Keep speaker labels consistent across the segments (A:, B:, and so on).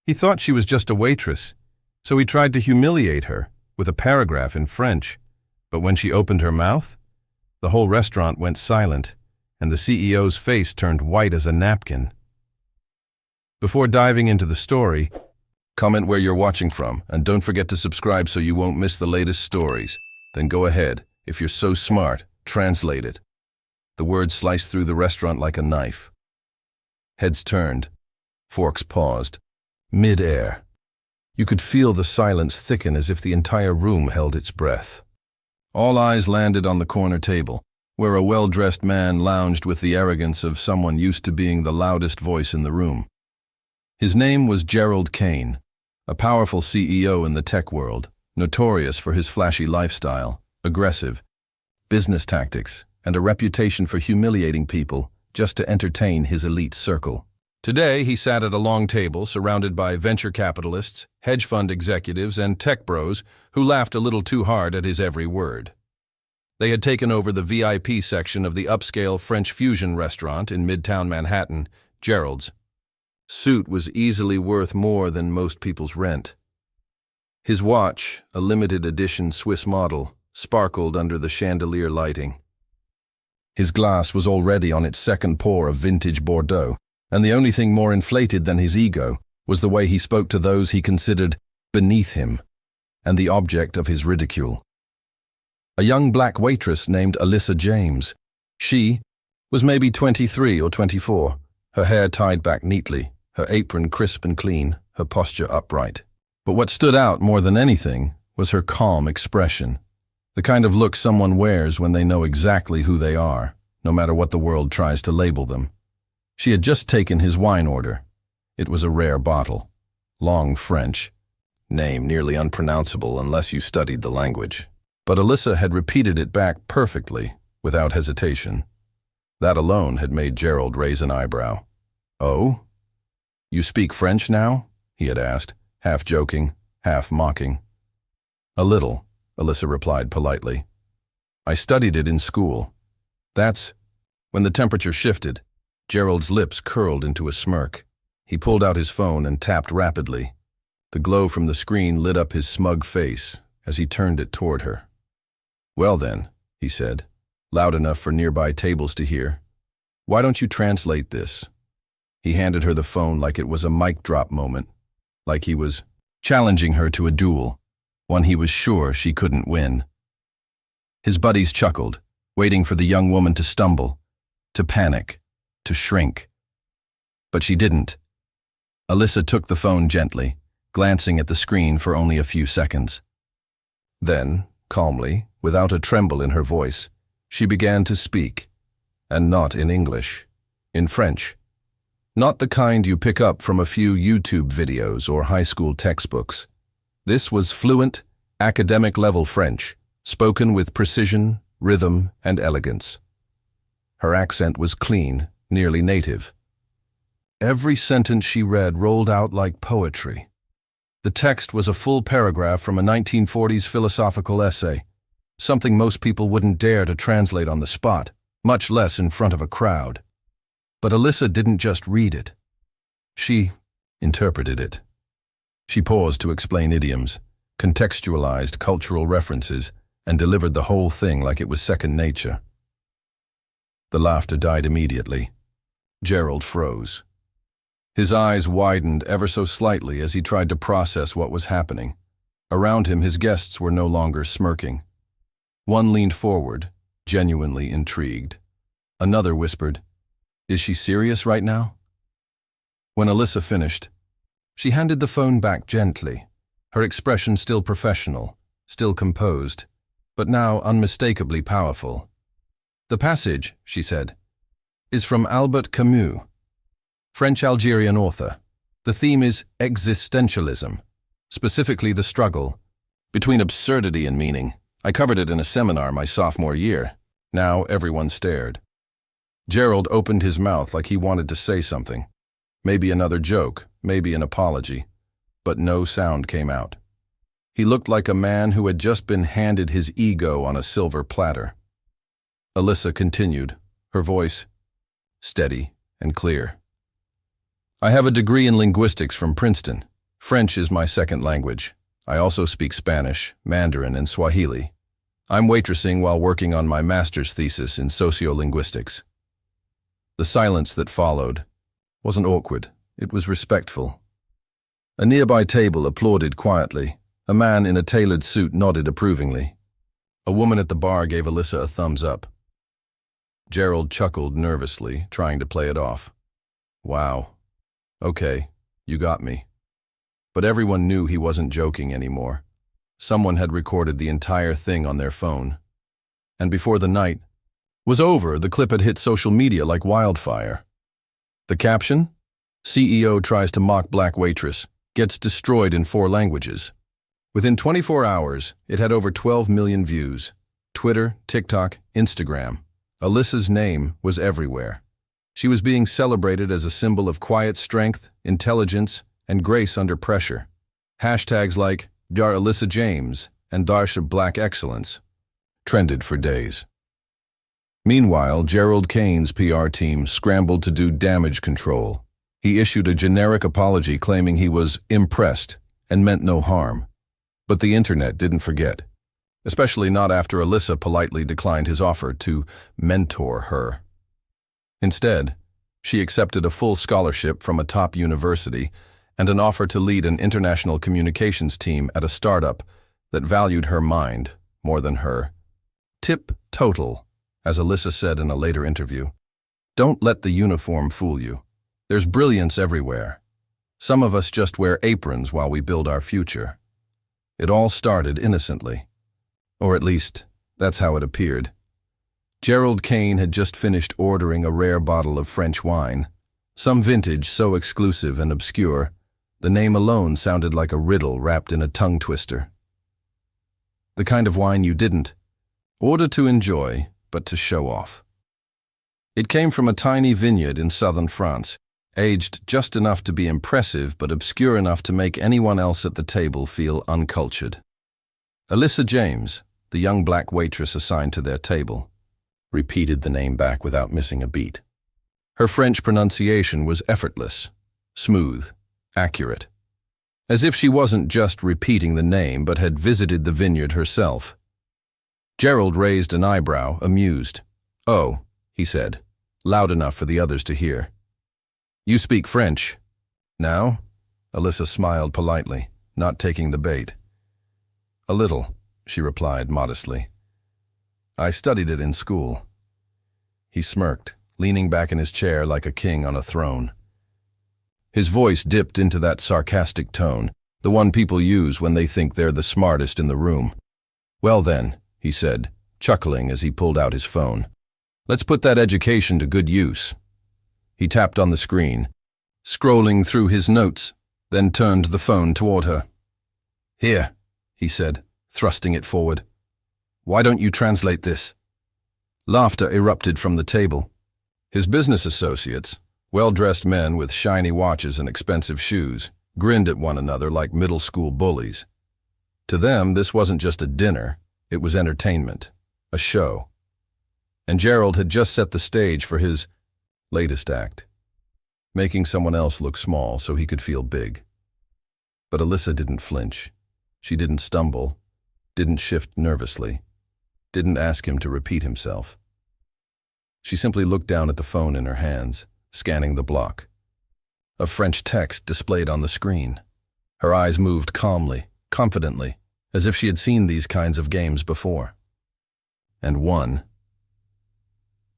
A: He thought she was just a waitress, so he tried to humiliate her with a paragraph in French. But when she opened her mouth, the whole restaurant went silent, and the CEO's face turned white as a napkin. Before diving into the story, comment where you're watching from, and don't forget to subscribe so you won't miss the latest stories. Then go ahead, if you're so smart, translate it. The words sliced through the restaurant like a knife. Heads turned. Forks paused. Mid-air. You could feel the silence thicken as if the entire room held its breath. All eyes landed on the corner table, where a well-dressed man lounged with the arrogance of someone used to being the loudest voice in the room. His name was Gerald Kane, a powerful CEO in the tech world, notorious for his flashy lifestyle, aggressive business tactics, and a reputation for humiliating people just to entertain his elite circle. Today, he sat at a long table surrounded by venture capitalists, hedge fund executives, and tech bros who laughed a little too hard at his every word. They had taken over the VIP section of the upscale French fusion restaurant in Midtown Manhattan, Gerald's. Suit was easily worth more than most people's rent. His watch, a limited edition Swiss model, sparkled under the chandelier lighting. His glass was already on its second pour of vintage Bordeaux, and the only thing more inflated than his ego was the way he spoke to those he considered beneath him and the object of his ridicule. A young black waitress named Alyssa James. She was maybe 23 or 24, her hair tied back neatly, her apron crisp and clean, her posture upright. But what stood out more than anything was her calm expression, the kind of look someone wears when they know exactly who they are, no matter what the world tries to label them. She had just taken his wine order. It was a rare bottle, long French, name nearly unpronounceable unless you studied the language. But Alyssa had repeated it back perfectly, without hesitation. That alone had made Gerald raise an eyebrow. "Oh? You speak French now?" he had asked, half joking, half mocking. "A little," Alyssa replied politely. "I studied it in school." That's when the temperature shifted. Gerald's lips curled into a smirk. He pulled out his phone and tapped rapidly. The glow from the screen lit up his smug face as he turned it toward her. "Well then," he said, loud enough for nearby tables to hear, "why don't you translate this?" He handed her the phone like it was a mic drop moment, like he was challenging her to a duel, one he was sure she couldn't win. His buddies chuckled, waiting for the young woman to stumble, to panic, to shrink. But she didn't. Alyssa took the phone gently, glancing at the screen for only a few seconds. Then, calmly, without a tremble in her voice, she began to speak, and not in English, in French. Not the kind you pick up from a few YouTube videos or high school textbooks. This was fluent, academic-level French, spoken with precision, rhythm, and elegance. Her accent was clean, nearly native. Every sentence she read rolled out like poetry. The text was a full paragraph from a 1940s philosophical essay, something most people wouldn't dare to translate on the spot, much less in front of a crowd. But Alyssa didn't just read it. She interpreted it. She paused to explain idioms, contextualized cultural references, and delivered the whole thing like it was second nature. The laughter died immediately. Gerald froze. His eyes widened ever so slightly as he tried to process what was happening. Around him, his guests were no longer smirking. One leaned forward, genuinely intrigued. Another whispered, "Is she serious right now?" When Alyssa finished, she handed the phone back gently, her expression still professional, still composed, but now unmistakably powerful. "The passage," she said, "is from Albert Camus, French-Algerian author. The theme is existentialism, specifically the struggle between absurdity and meaning. I covered it in a seminar my sophomore year." Now everyone stared. Gerald opened his mouth like he wanted to say something. Maybe another joke, maybe an apology, but no sound came out. He looked like a man who had just been handed his ego on a silver platter. Alyssa continued, her voice steady and clear. "I have a degree in linguistics from Princeton. French is my second language. I also speak Spanish, Mandarin, and Swahili. I'm waitressing while working on my master's thesis in sociolinguistics. The silence that followed wasn't awkward, it was respectful. A nearby table applauded quietly. A man in a tailored suit nodded approvingly. A woman at the bar gave Alyssa a thumbs up. Gerald chuckled nervously, trying to play it off. Wow. Okay, you got me. But everyone knew he wasn't joking anymore. Someone had recorded the entire thing on their phone. And before the night was over, the clip had hit social media like wildfire. The caption? CEO tries to mock black waitress, gets destroyed in 4 languages. Within 24 hours, it had over 12 million views. Twitter, TikTok, Instagram. Alyssa's name was everywhere. She was being celebrated as a symbol of quiet strength, intelligence, and grace under pressure. Hashtags like Dar Alyssa James and Darsha Black Excellence trended for days. Meanwhile, Gerald Kane's PR team scrambled to do damage control. He issued a generic apology claiming he was impressed and meant no harm. But the internet didn't forget, especially not after Alyssa politely declined his offer to mentor her. Instead, she accepted a full scholarship from a top university and an offer to lead an international communications team at a startup that valued her mind more than her. Tip total, as Alyssa said in a later interview. Don't let the uniform fool you. There's brilliance everywhere. Some of us just wear aprons while we build our future. It all started innocently. Or at least, that's how it appeared. Gerald Kane had just finished ordering a rare bottle of French wine. Some vintage so exclusive and obscure, the name alone sounded like a riddle wrapped in a tongue twister. The kind of wine you didn't order to enjoy, but to show off. It came from a tiny vineyard in southern France, aged just enough to be impressive but obscure enough to make anyone else at the table feel uncultured. Alyssa James, the young black waitress assigned to their table, repeated the name back without missing a beat. Her French pronunciation was effortless, smooth, accurate, as if she wasn't just repeating the name but had visited the vineyard herself. Gerald raised an eyebrow, amused. "Oh," he said, loud enough for the others to hear. "You speak French." "Now?" Alyssa smiled politely, not taking the bait. "A little," she replied modestly. "I studied it in school." He smirked, leaning back in his chair like a king on a throne. His voice dipped into that sarcastic tone, the one people use when they think they're the smartest in the room. "Well then," he said, chuckling as he pulled out his phone. "Let's put that education to good use." He tapped on the screen, scrolling through his notes, then turned the phone toward her. "Here," he said, thrusting it forward. "Why don't you translate this?" Laughter erupted from the table. His business associates, well-dressed men with shiny watches and expensive shoes, grinned at one another like middle school bullies. To them, this wasn't just a dinner, it was entertainment, a show. And Gerald had just set the stage for his latest act, making someone else look small so he could feel big. But Alyssa didn't flinch. She didn't stumble, didn't shift nervously, didn't ask him to repeat himself. She simply looked down at the phone in her hands, scanning the block. A French text displayed on the screen. Her eyes moved calmly, confidently, as if she had seen these kinds of games before. And won.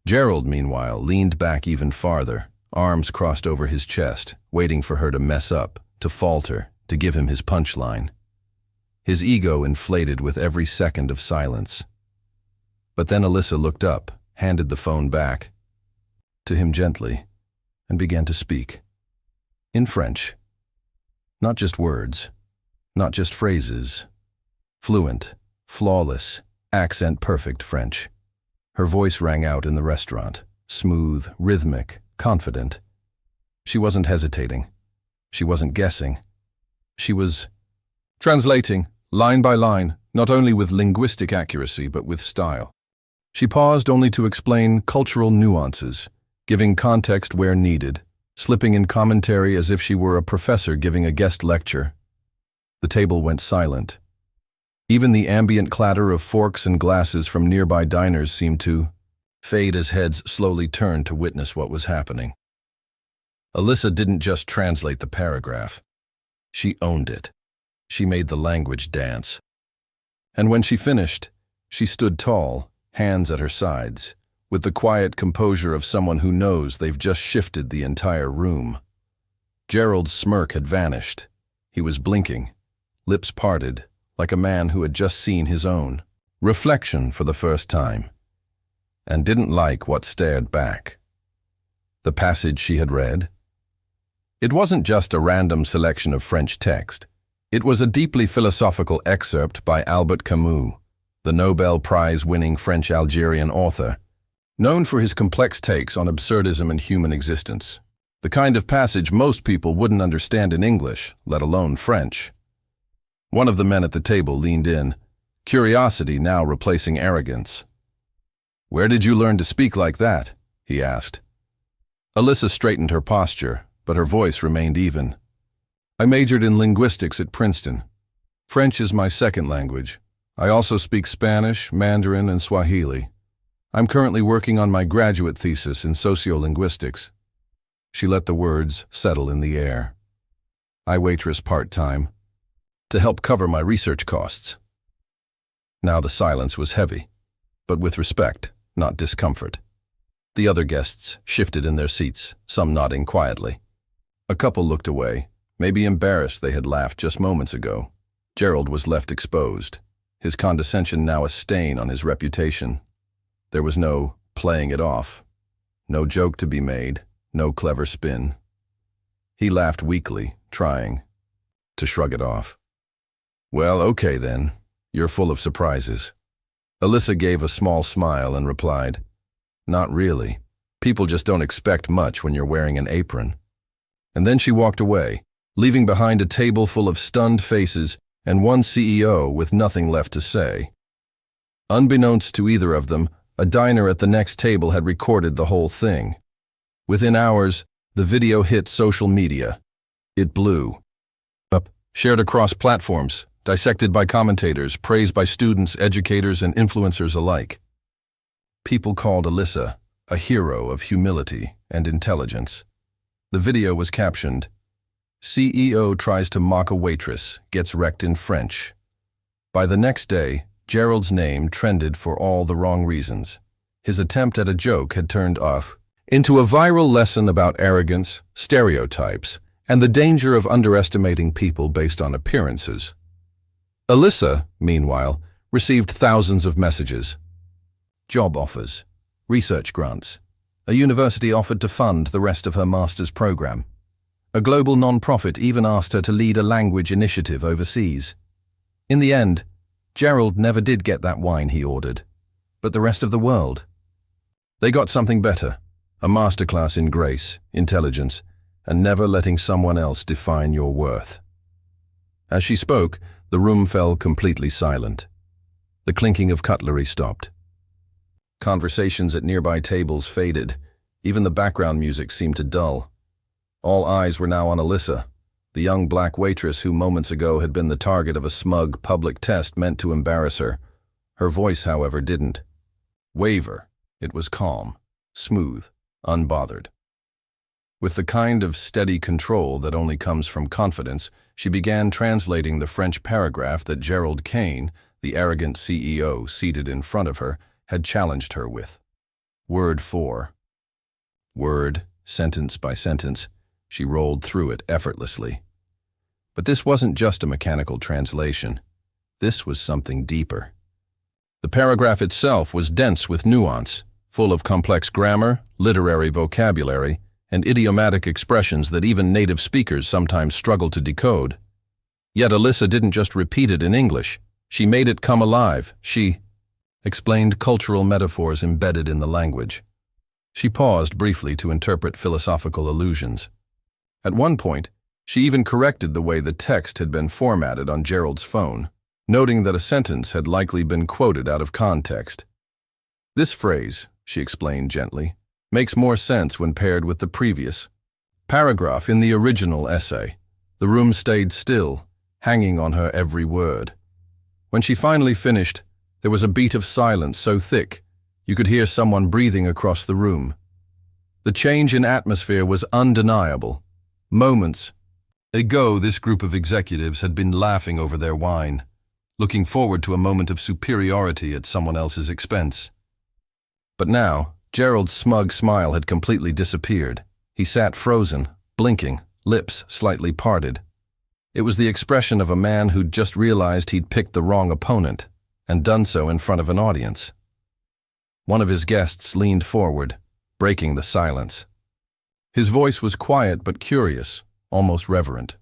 A: Gerald, meanwhile, leaned back even farther, arms crossed over his chest, waiting for her to mess up, to falter, to give him his punchline. His ego inflated with every second of silence. But then Alyssa looked up, handed the phone back to him gently, and began to speak. In French. Not just words, not just phrases. Fluent, flawless, accent-perfect French. Her voice rang out in the restaurant, smooth, rhythmic, confident. She wasn't hesitating. She wasn't guessing. She was translating, line by line, not only with linguistic accuracy but with style. She paused only to explain cultural nuances, giving context where needed, slipping in commentary as if she were a professor giving a guest lecture. The table went silent. Even the ambient clatter of forks and glasses from nearby diners seemed to fade as heads slowly turned to witness what was happening. Alyssa didn't just translate the paragraph. She owned it. She made the language dance. And when she finished, she stood tall, hands at her sides, with the quiet composure of someone who knows they've just shifted the entire room. Gerald's smirk had vanished. He was blinking, lips parted, like a man who had just seen his own reflection for the first time, and didn't like what stared back. The passage she had read? It wasn't just a random selection of French text. It was a deeply philosophical excerpt by Albert Camus, the Nobel Prize-winning French-Algerian author, known for his complex takes on absurdism and human existence. The kind of passage most people wouldn't understand in English, let alone French. One of the men at the table leaned in, curiosity now replacing arrogance. "Where did you learn to speak like that?" he asked. Alyssa straightened her posture, but her voice remained even. "I majored in linguistics at Princeton. French is my second language. I also speak Spanish, Mandarin, and Swahili. I'm currently working on my graduate thesis in sociolinguistics." She let the words settle in the air. "I waitress part-time, to help cover my research costs." Now the silence was heavy, but with respect, not discomfort. The other guests shifted in their seats, some nodding quietly. A couple looked away, maybe embarrassed they had laughed just moments ago. Gerald was left exposed, his condescension now a stain on his reputation. There was no playing it off, no joke to be made, no clever spin. He laughed weakly, trying to shrug it off. "Well, okay then. You're full of surprises." Alyssa gave a small smile and replied, "Not really. People just don't expect much when you're wearing an apron." And then she walked away, leaving behind a table full of stunned faces and one CEO with nothing left to say. Unbeknownst to either of them, a diner at the next table had recorded the whole thing. Within hours, the video hit social media. It blew up, shared across platforms, dissected by commentators, praised by students, educators, and influencers alike. People called Alyssa a hero of humility and intelligence. The video was captioned, "CEO tries to mock a waitress, gets wrecked in French." By the next day, Gerald's name trended for all the wrong reasons. His attempt at a joke had turned off into a viral lesson about arrogance, stereotypes, and the danger of underestimating people based on appearances. Alyssa, meanwhile, received thousands of messages. Job offers, research grants. A university offered to fund the rest of her master's program. A global non-profit even asked her to lead a language initiative overseas. In the end, Gerald never did get that wine he ordered, but the rest of the world. They got something better, a masterclass in grace, intelligence, and never letting someone else define your worth. As she spoke, the room fell completely silent. The clinking of cutlery stopped. Conversations at nearby tables faded. Even the background music seemed to dull. All eyes were now on Alyssa, the young black waitress who moments ago had been the target of a smug public test meant to embarrass her. Her voice, however, didn't waver. It was calm, smooth, unbothered. With the kind of steady control that only comes from confidence, she began translating the French paragraph that Gerald Kane, the arrogant CEO seated in front of her, had challenged her with. Word for word, sentence by sentence, she rolled through it effortlessly. But this wasn't just a mechanical translation. This was something deeper. The paragraph itself was dense with nuance, full of complex grammar, literary vocabulary, and idiomatic expressions that even native speakers sometimes struggle to decode. Yet Alyssa didn't just repeat it in English. She made it come alive. She explained cultural metaphors embedded in the language. She paused briefly to interpret philosophical allusions. At one point, she even corrected the way the text had been formatted on Gerald's phone, noting that a sentence had likely been quoted out of context. "This phrase," she explained gently, "makes more sense when paired with the previous. paragraph in the original essay. The room stayed still, hanging on her every word. When she finally finished, there was a beat of silence so thick you could hear someone breathing across the room. The change in atmosphere was undeniable. Moments ago, this group of executives had been laughing over their wine, looking forward to a moment of superiority at someone else's expense. But now, Gerald's smug smile had completely disappeared. He sat frozen, blinking, lips slightly parted. It was the expression of a man who'd just realized he'd picked the wrong opponent, and done so in front of an audience. One of his guests leaned forward, breaking the silence. His voice was quiet but curious, almost reverent.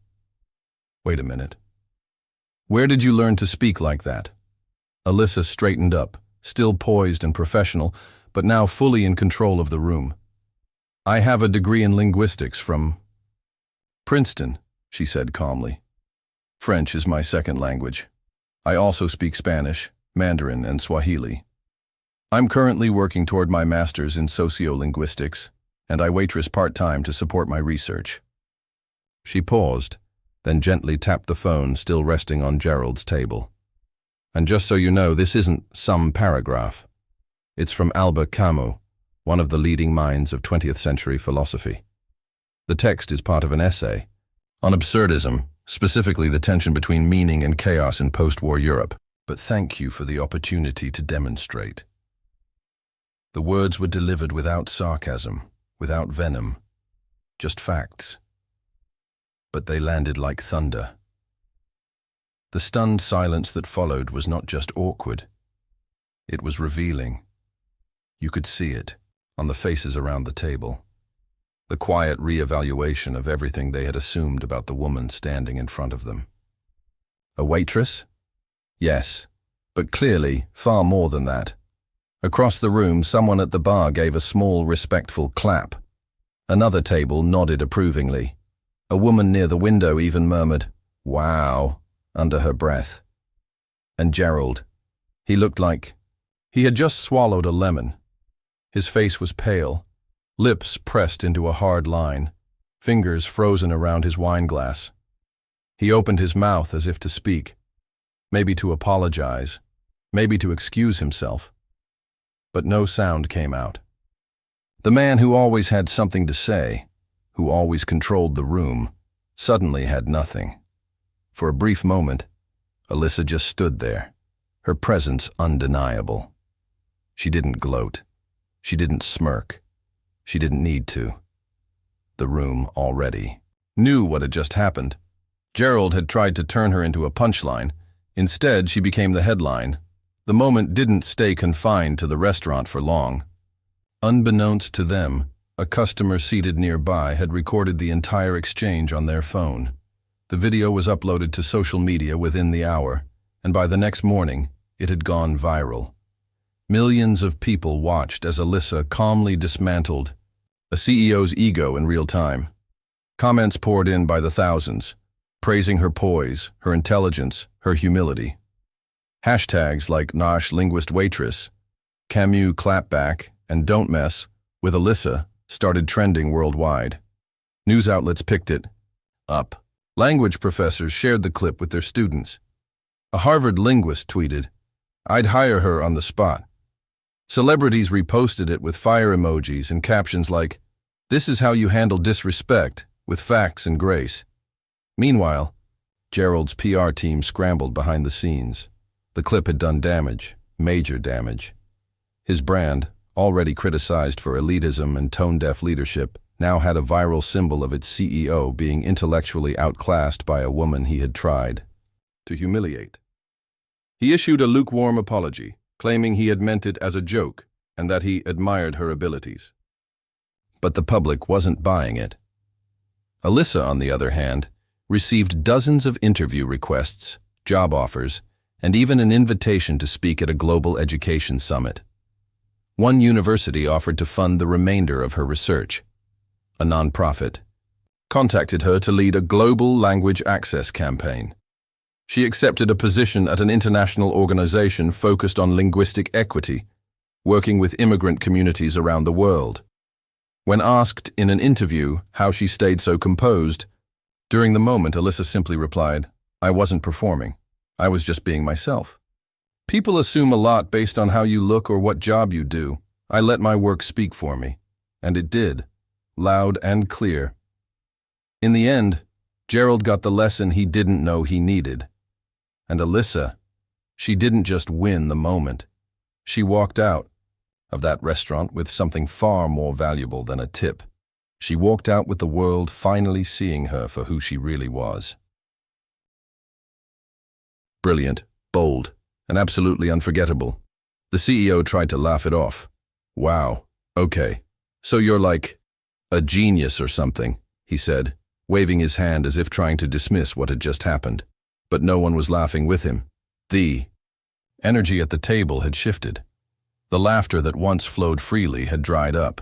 A: "Wait a minute. Where did you learn to speak like that?" Alyssa straightened up, still poised and professional, but now fully in control of the room. "I have a degree in linguistics from Princeton," she said calmly. "French is my second language. I also speak Spanish, Mandarin, and Swahili. I'm currently working toward my master's in sociolinguistics, and I waitress part-time to support my research." She paused, then gently tapped the phone still resting on Gerald's table. "And just so you know, this isn't some paragraph. It's from Albert Camus, one of the leading minds of 20th century philosophy. The text is part of an essay on absurdism, specifically the tension between meaning and chaos in post-war Europe. But thank you for the opportunity to demonstrate." The words were delivered without sarcasm, without venom, just facts. But they landed like thunder. The stunned silence that followed was not just awkward. It was revealing. You could see it on the faces around the table. The quiet re-evaluation of everything they had assumed about the woman standing in front of them. A waitress? Yes, but clearly far more than that. Across the room, someone at the bar gave a small, respectful clap. Another table nodded approvingly. A woman near the window even murmured, "Wow," under her breath. And Gerald, he looked like he had just swallowed a lemon. His face was pale, lips pressed into a hard line, fingers frozen around his wineglass. He opened his mouth as if to speak, maybe to apologize, maybe to excuse himself. But no sound came out. The man who always had something to say, who always controlled the room, suddenly had nothing. For a brief moment, Alyssa just stood there, her presence undeniable. She didn't gloat. She didn't smirk. She didn't need to. The room already knew what had just happened. Gerald had tried to turn her into a punchline. Instead, she became the headline. The moment didn't stay confined to the restaurant for long. Unbeknownst to them, a customer seated nearby had recorded the entire exchange on their phone. The video was uploaded to social media within the hour, and by the next morning, it had gone viral. Millions of people watched as Alyssa calmly dismantled a CEO's ego in real time. Comments poured in by the thousands, praising her poise, her intelligence, her humility. Hashtags like Nosh Linguist Waitress, Camus Clapback, and Don't Mess with Alyssa started trending worldwide. News outlets picked it up. Language professors shared the clip with their students. A Harvard linguist tweeted, "I'd hire her on the spot." Celebrities reposted it with fire emojis and captions like, "This is how you handle disrespect, with facts and grace." Meanwhile, Gerald's PR team scrambled behind the scenes. The clip had done damage, major damage. His brand, already criticized for elitism and tone-deaf leadership, now had a viral symbol of its CEO being intellectually outclassed by a woman he had tried to humiliate. He issued a lukewarm apology, claiming he had meant it as a joke and that he admired her abilities. But the public wasn't buying it. Alyssa, on the other hand, received dozens of interview requests, job offers, and even an invitation to speak at a global education summit. One university offered to fund the remainder of her research. A nonprofit contacted her to lead a global language access campaign. She accepted a position at an international organization focused on linguistic equity, working with immigrant communities around the world. When asked in an interview how she stayed so composed, during the moment Alyssa simply replied, "I wasn't performing. I was just being myself. People assume a lot based on how you look or what job you do. I let my work speak for me." And it did, loud and clear. In the end, Gerald got the lesson he didn't know he needed. And Alyssa, she didn't just win the moment. She walked out of that restaurant with something far more valuable than a tip. She walked out with the world finally seeing her for who she really was. Brilliant, bold, and absolutely unforgettable. The CEO tried to laugh it off. "Wow, okay, so you're like a genius or something," he said, waving his hand as if trying to dismiss what had just happened. But no one was laughing with him. The energy at the table had shifted. The laughter that once flowed freely had dried up.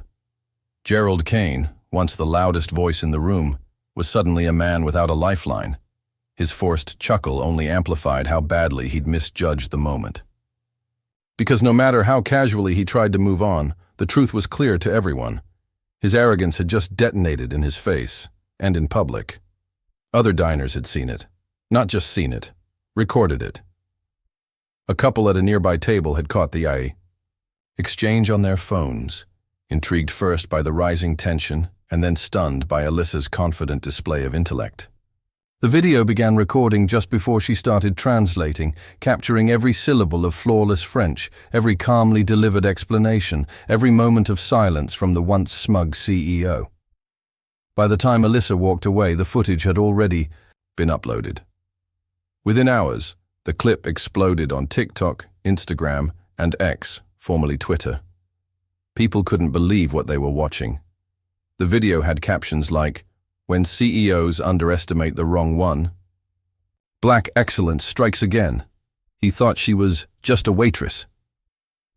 A: Gerald Kane, once the loudest voice in the room, was suddenly a man without a lifeline. His forced chuckle only amplified how badly he'd misjudged the moment. Because no matter how casually he tried to move on, the truth was clear to everyone. His arrogance had just detonated in his face, and in public. Other diners had seen it. Not just seen it, recorded it. A couple at a nearby table had caught the eye exchange on their phones, intrigued first by the rising tension and then stunned by Alyssa's confident display of intellect. The video began recording just before she started translating, capturing every syllable of flawless French, every calmly delivered explanation, every moment of silence from the once smug CEO. By the time Alyssa walked away, the footage had already been uploaded. Within hours, the clip exploded on TikTok, Instagram, and X, formerly Twitter. People couldn't believe what they were watching. The video had captions like, "When CEOs underestimate the wrong one," "Black excellence strikes again," "He thought she was just a waitress."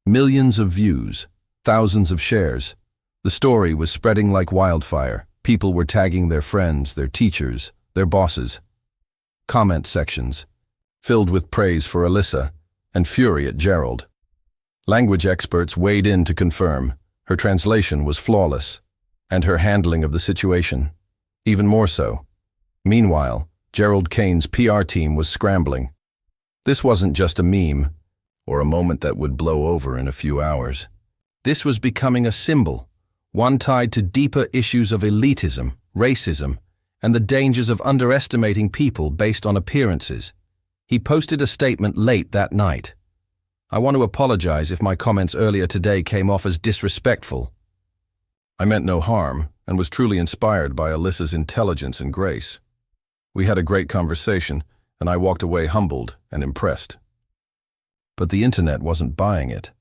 A: Millions of views, thousands of shares. The story was spreading like wildfire. People were tagging their friends, their teachers, their bosses. Comment sections, filled with praise for Alyssa and fury at Gerald. Language experts weighed in to confirm her translation was flawless, and her handling of the situation even more so. Meanwhile, Gerald Kane's PR team was scrambling. This wasn't just a meme or a moment that would blow over in a few hours. This was becoming a symbol, one tied to deeper issues of elitism, racism, and the dangers of underestimating people based on appearances. He posted a statement late that night. "I want to apologize if my comments earlier today came off as disrespectful. I meant no harm and was truly inspired by Alyssa's intelligence and grace. We had a great conversation, and I walked away humbled and impressed." But the internet wasn't buying it.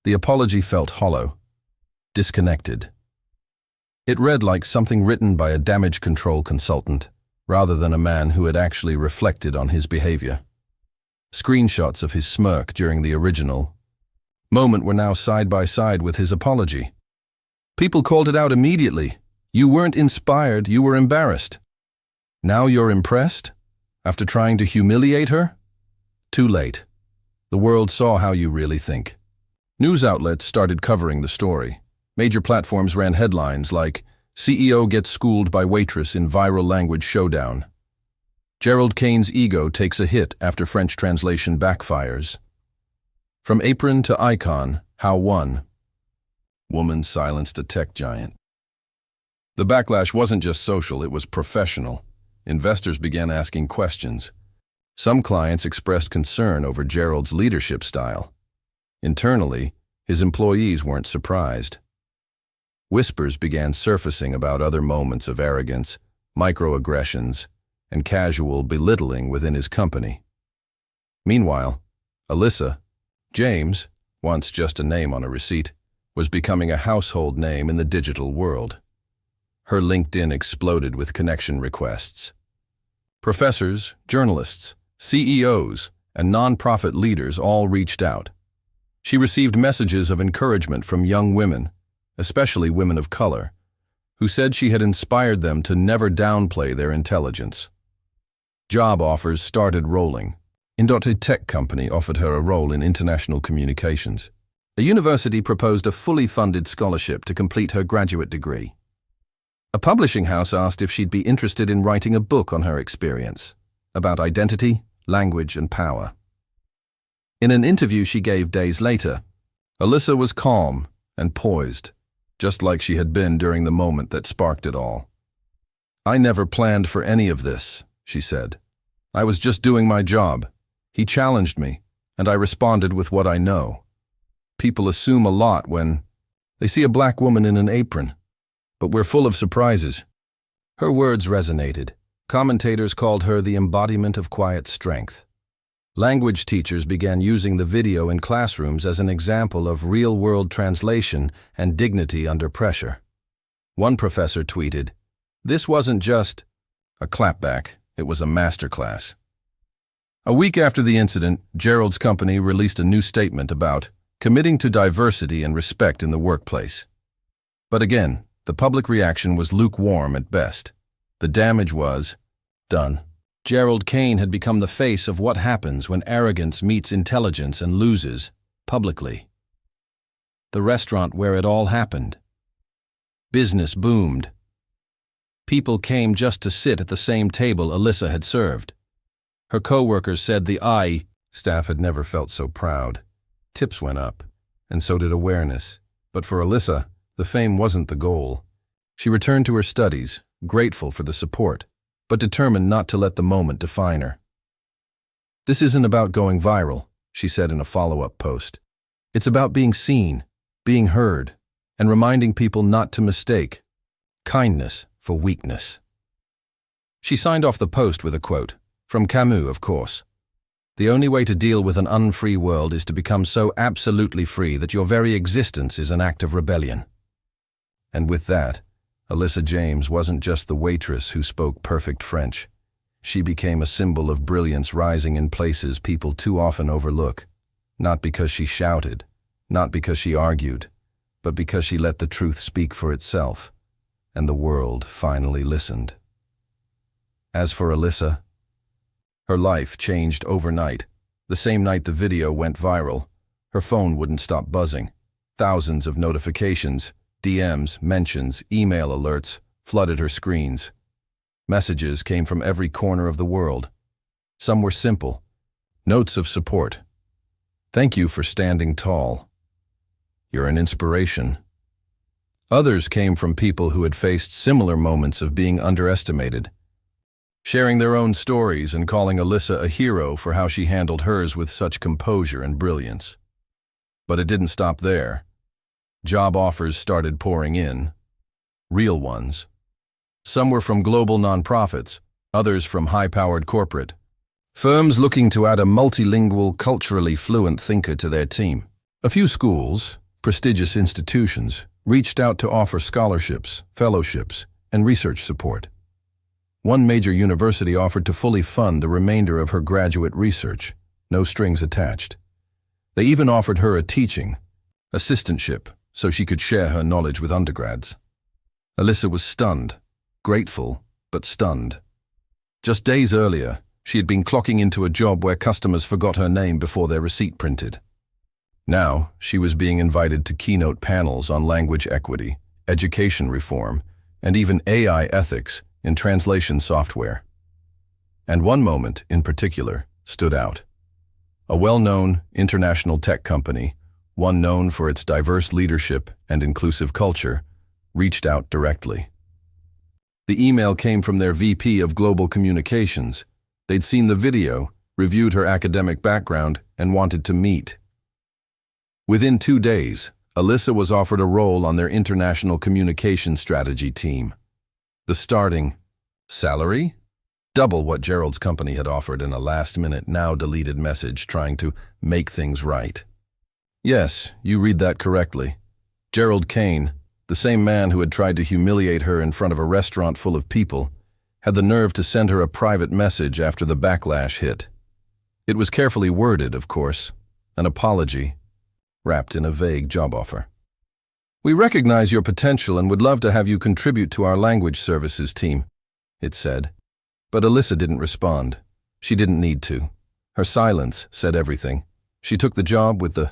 A: The apology felt hollow, disconnected. It read like something written by a damage control consultant, rather than a man who had actually reflected on his behavior. Screenshots of his smirk during the original moment were now side by side with his apology. People called it out immediately. "You weren't inspired, you were embarrassed. Now you're impressed? After trying to humiliate her? Too late. The world saw how you really think." News outlets started covering the story. Major platforms ran headlines like, "CEO gets schooled by waitress in viral language showdown." "Gerald Kane's ego takes a hit after French translation backfires." "From apron to icon, how one woman silenced a tech giant." The backlash wasn't just social, it was professional. Investors began asking questions. Some clients expressed concern over Gerald's leadership style. Internally, his employees weren't surprised. Whispers began surfacing about other moments of arrogance, microaggressions, and casual belittling within his company. Meanwhile, Alyssa, James, once just a name on a receipt, was becoming a household name in the digital world. Her LinkedIn exploded with connection requests. Professors, journalists, CEOs, and nonprofit leaders all reached out. She received messages of encouragement from young women, especially women of color, who said she had inspired them to never downplay their intelligence. Job offers started rolling. A tech company offered her a role in international communications. A university proposed a fully funded scholarship to complete her graduate degree. A publishing house asked if she'd be interested in writing a book on her experience, about identity, language, and power. In an interview she gave days later, Alyssa was calm and poised, just like she had been during the moment that sparked it all. "I never planned for any of this," she said. "I was just doing my job. He challenged me, and I responded with what I know. People assume a lot when they see a black woman in an apron, but we're full of surprises." Her words resonated. Commentators called her the embodiment of quiet strength. Language teachers began using the video in classrooms as an example of real-world translation and dignity under pressure. One professor tweeted, "This wasn't just a clapback, it was a masterclass." A week after the incident, Gerald's company released a new statement about committing to diversity and respect in the workplace. But again, the public reaction was lukewarm at best. The damage was done. Gerald Kane had become the face of what happens when arrogance meets intelligence and loses, publicly. The restaurant where it all happened. Business boomed. People came just to sit at the same table Alyssa had served. Her co-workers said the staff had never felt so proud. Tips went up, and so did awareness. But for Alyssa, the fame wasn't the goal. She returned to her studies, grateful for the support, but determined not to let the moment define her. "This isn't about going viral," she said in a follow-up post. "It's about being seen, being heard, and reminding people not to mistake kindness for weakness." She signed off the post with a quote, from Camus, of course. "The only way to deal with an unfree world is to become so absolutely free that your very existence is an act of rebellion." And with that, Alyssa James wasn't just the waitress who spoke perfect French. She became a symbol of brilliance rising in places people too often overlook, not because she shouted, not because she argued, but because she let the truth speak for itself, and the world finally listened. As for Alyssa, her life changed overnight. The same night the video went viral, her phone wouldn't stop buzzing. Thousands of notifications, DMs, mentions, email alerts flooded her screens. Messages came from every corner of the world. Some were simple, notes of support. "Thank you for standing tall. You're an inspiration." Others came from people who had faced similar moments of being underestimated, sharing their own stories and calling Alyssa a hero for how she handled hers with such composure and brilliance. But it didn't stop there. Job offers started pouring in. Real ones. Some were from global nonprofits, others from high-powered corporate firms looking to add a multilingual, culturally fluent thinker to their team. A few schools, prestigious institutions, reached out to offer scholarships, fellowships, and research support. One major university offered to fully fund the remainder of her graduate research, no strings attached. They even offered her a teaching assistantship so she could share her knowledge with undergrads. Alyssa was stunned, grateful, but stunned. Just days earlier, she had been clocking into a job where customers forgot her name before their receipt printed. Now, she was being invited to keynote panels on language equity, education reform, and even AI ethics in translation software. And one moment, in particular, stood out. A well-known international tech company, one known for its diverse leadership and inclusive culture, reached out directly. The email came from their VP of Global Communications. They'd seen the video, reviewed her academic background, and wanted to meet. Within 2 days, Alyssa was offered a role on their international communication strategy team. The starting salary? Double what Gerald's company had offered in a last-minute, now-deleted message trying to make things right. Yes, you read that correctly. Gerald Kane, the same man who had tried to humiliate her in front of a restaurant full of people, had the nerve to send her a private message after the backlash hit. It was carefully worded, of course, an apology, wrapped in a vague job offer. "We recognize your potential and would love to have you contribute to our language services team," it said. But Alyssa didn't respond. She didn't need to. Her silence said everything. She took the job with the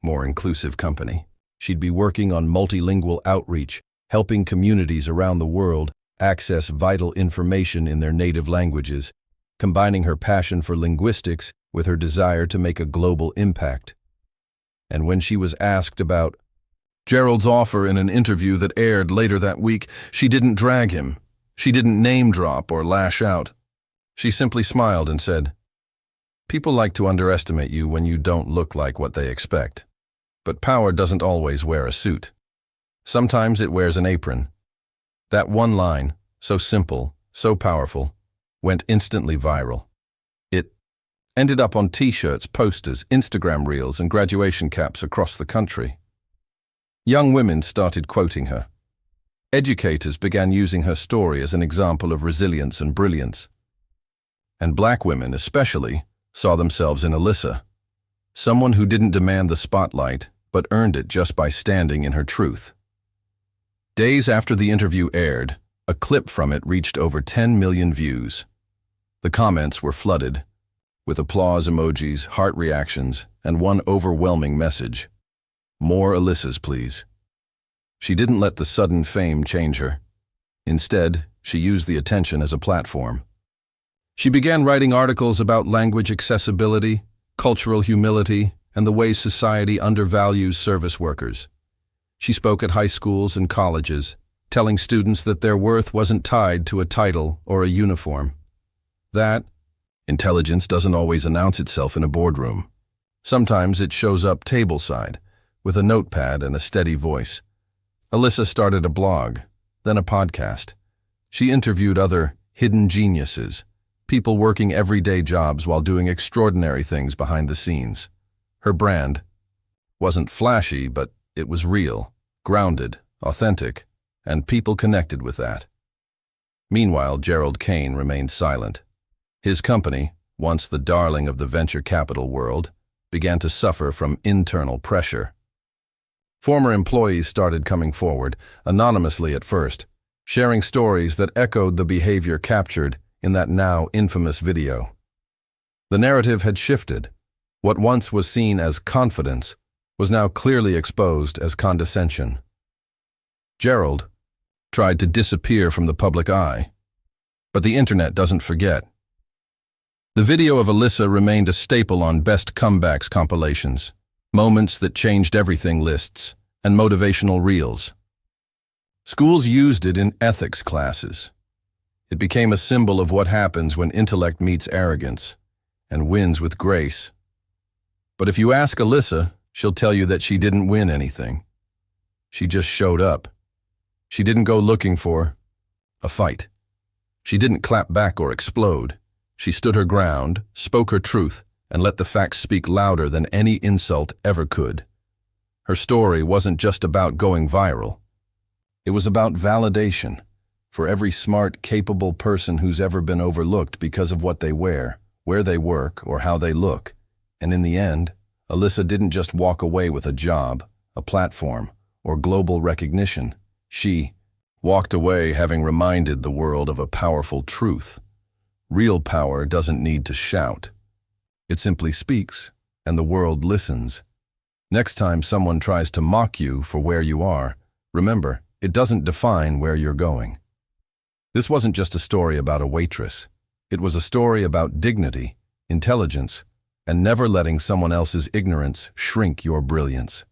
A: more inclusive company. She'd be working on multilingual outreach, helping communities around the world access vital information in their native languages, combining her passion for linguistics with her desire to make a global impact. And when she was asked about Gerald's offer in an interview that aired later that week, she didn't drag him. She didn't name drop or lash out. She simply smiled and said, "People like to underestimate you when you don't look like what they expect. But power doesn't always wear a suit. Sometimes it wears an apron." That one line, so simple, so powerful, went instantly viral. It ended up on t-shirts, posters, Instagram reels, and graduation caps across the country. Young women started quoting her. Educators began using her story as an example of resilience and brilliance. And black women, especially, saw themselves in Alyssa, someone who didn't demand the spotlight, but earned it just by standing in her truth. Days after the interview aired, a clip from it reached over 10 million views. The comments were flooded, with applause emojis, heart reactions, and one overwhelming message: "More Alyssas, please." She didn't let the sudden fame change her. Instead, she used the attention as a platform. She began writing articles about language accessibility, cultural humility, and the ways society undervalues service workers. She spoke at high schools and colleges, telling students that their worth wasn't tied to a title or a uniform. That intelligence doesn't always announce itself in a boardroom. Sometimes it shows up tableside, with a notepad and a steady voice. Alyssa started a blog, then a podcast. She interviewed other hidden geniuses, people working everyday jobs while doing extraordinary things behind the scenes. Her brand wasn't flashy, but it was real, grounded, authentic, and people connected with that. Meanwhile, Gerald Kane remained silent. His company, once the darling of the venture capital world, began to suffer from internal pressure. Former employees started coming forward, anonymously at first, sharing stories that echoed the behavior captured in that now infamous video. The narrative had shifted. What once was seen as confidence was now clearly exposed as condescension. Gerald tried to disappear from the public eye, but the internet doesn't forget. The video of Alyssa remained a staple on best comebacks compilations, moments that changed everything lists, and motivational reels. Schools used it in ethics classes. It became a symbol of what happens when intellect meets arrogance and wins with grace. But if you ask Alyssa, she'll tell you that she didn't win anything. She just showed up. She didn't go looking for a fight. She didn't clap back or explode. She stood her ground, spoke her truth, and let the facts speak louder than any insult ever could. Her story wasn't just about going viral. It was about validation for every smart, capable person who's ever been overlooked because of what they wear, where they work, or how they look. And in the end, Alyssa didn't just walk away with a job, a platform, or global recognition. She walked away having reminded the world of a powerful truth. Real power doesn't need to shout. It simply speaks, and the world listens. Next time someone tries to mock you for where you are, remember, it doesn't define where you're going. This wasn't just a story about a waitress. It was a story about dignity, intelligence, and never letting someone else's ignorance shrink your brilliance.